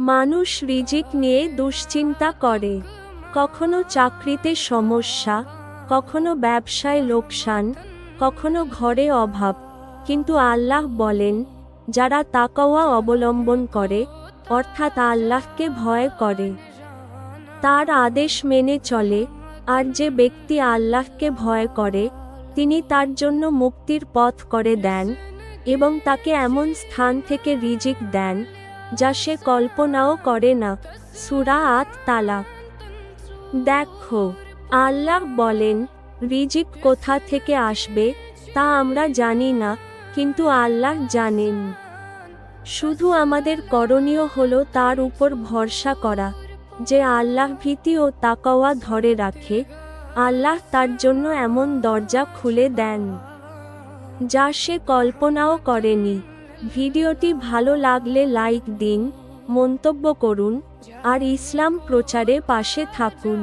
মানুষ রিজিক নিয়ে দুশ্চিন্তা করে, কখনো চাকরিতে সমস্যা, কখনো ব্যবসায় লোকসান, কখনো ঘরে অভাব। কিন্তু আল্লাহ বলেন, যারা তাকওয়া অবলম্বন করে, অর্থাৎ আল্লাহকে ভয় করে, তার আদেশ মেনে চলে, আর যে ব্যক্তি আল্লাহকে ভয় করে, তিনি তার জন্য মুক্তির পথ করে দেন এবং তাকে এমন স্থান থেকে রিজিক দেন যা সে কল্পনাও করে না। সূরা আত-তালাক। দেখো, আল্লাহ বলেন, রিজিক কোথা থেকে আসবে তা আমরা জানি না, কিন্তু আল্লাহ জানেন। শুধু আমাদের করণীয় হলো তার উপর ভরসা করা, যে আল্লাহ ভীতি ও তাকওয়া ধরে রাখে। আল্লাহ তার জন্য এমন দরজা খুলে দেন যা সে কল্পনাও করেনি। ভিডিওটি ভালো লাগলে লাইক দিন, মন্তব্য করুন, আর ইসলাম প্রচারে পাশে থাকুন।